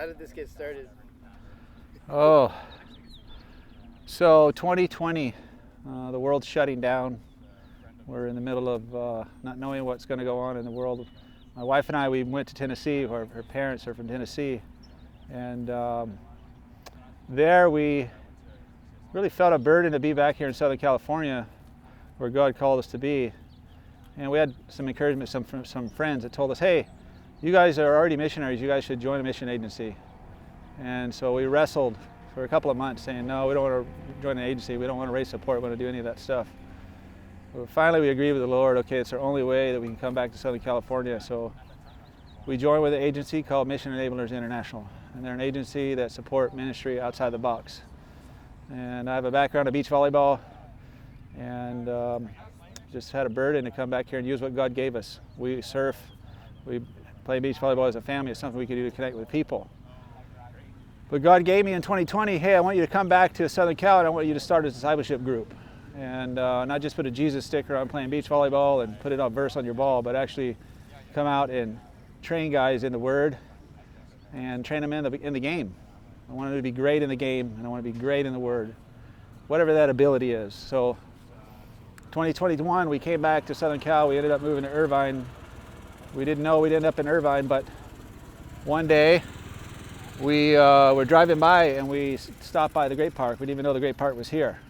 How did this get started? Oh, so 2020, the world's shutting down. We're in the middle of not knowing what's going to go on in the world. My wife and I, we went to Tennessee. Her parents are from Tennessee, and there we really felt a burden to be back here in Southern California, where God called us to be. And we had some encouragement from some friends that told us, "Hey, you guys are already missionaries. You guys should join a mission agency." And so we wrestled for a couple of months saying, no, we don't want to join an agency. We don't want to raise support. We don't want to do any of that stuff. But finally, we agreed with the Lord, okay, it's our only way that we can come back to Southern California. So we joined with an agency called Mission Enablers International. And they're an agency that support ministry outside the box. And I have a background of beach volleyball and just had a burden to come back here and use what God gave us. We surf, we play beach volleyball as a family. It's something we can do to connect with people. But God gave me in 2020, hey, I want you to come back to Southern Cal and I want you to start a discipleship group. And not just put a Jesus sticker on playing beach volleyball and put a verse on your ball, but actually come out and train guys in the Word and train them in the game. I want them to be great in the game and I want to be great in the Word, whatever that ability is. So 2021, we came back to Southern Cal. We ended up moving to Irvine. We didn't know we'd end up in Irvine, but one day, we were driving by and we stopped by the Great Park. We didn't even know the Great Park was here.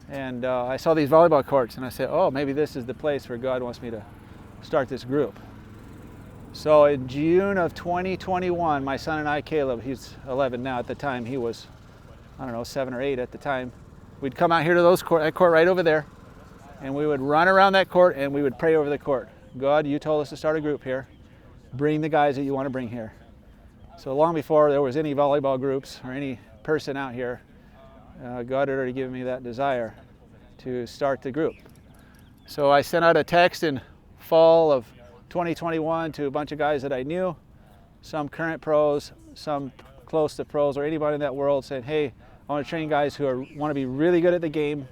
And I saw these volleyball courts and I said, oh, maybe this is the place where God wants me to start this group. So in June of 2021, my son and I, Caleb, he's 11 now, at the time he was, I don't know, 7 or 8 at the time. We'd come out here to that court right over there, and we would run around that court and we would pray over the court. God, you told us to start a group here. Bring the guys that you want to bring here. So long before there was any volleyball groups or any person out here, God had already given me that desire to start the group. So I sent out a text in fall of 2021 to a bunch of guys that I knew, some current pros, some close to pros, or anybody in that world, saying, hey, I want to train guys who want to be really good at the game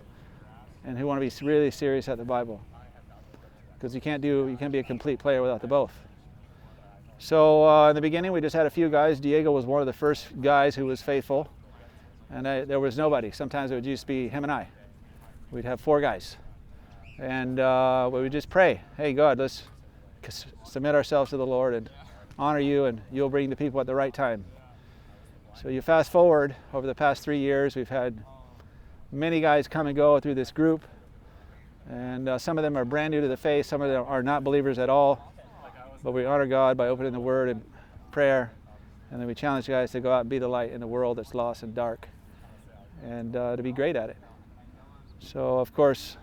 and who want to be really serious at the Bible. Because you can't be a complete player without the both. So in the beginning, we just had a few guys. Diego was one of the first guys who was faithful, and there was nobody. Sometimes it would just be him and I. We'd have 4 guys, and we would just pray, hey, God, let's submit ourselves to the Lord and honor you, and you'll bring the people at the right time. So you fast forward, over the past 3 years, we've had many guys come and go through this group, and some of them are brand new to the faith, some of them are not believers at all. But we honor God by opening the Word and prayer, and then we challenge guys to go out and be the light in a world that's lost and dark, and to be great at it. So, of course,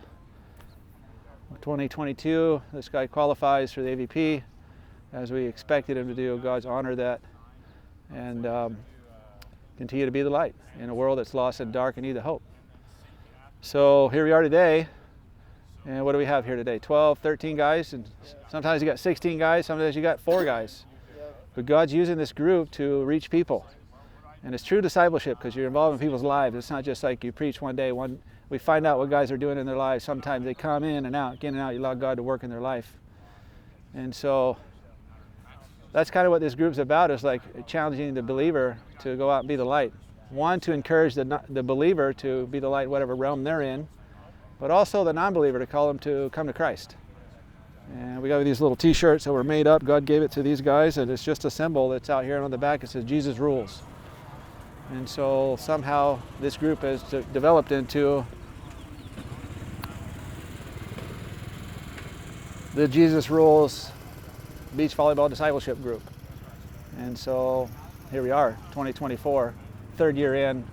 2022, this guy qualifies for the AVP, as we expected him to do. God's honored that, and continue to be the light in a world that's lost and dark and need the hope. So here we are today. And what do we have here today? 12, 13 guys, and sometimes you got 16 guys, sometimes you got 4 guys. But God's using this group to reach people. And it's true discipleship because you're involved in people's lives. It's not just like you preach one day, we find out what guys are doing in their lives. Sometimes they come in and out, you allow God to work in their life. And so that's kind of what this group's about, is like challenging the believer to go out and be the light. One, to encourage the believer to be the light in whatever realm they're in, but also the non-believer to call them to come to Christ. And we got these little t-shirts that were made up. God gave it to these guys, and it's just a symbol that's out here, and on the back it says Jesus rules. And so somehow this group has developed into the Jesus Rules Beach Volleyball Discipleship Group. And so here we are, 2024, 3rd year in.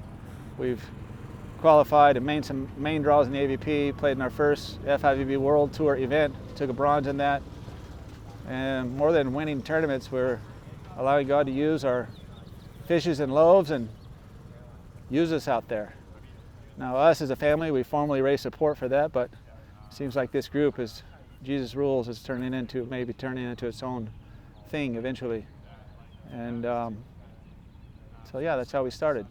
We've qualified and made some main draws in the AVP, played in our first FIVB World Tour event, took a bronze in that. And more than winning tournaments, we're allowing God to use our fishes and loaves and use us out there. Now, us as a family, we formally raise support for that, but it seems like this group is Jesus Rules is turning into its own thing eventually. And so yeah, that's how we started.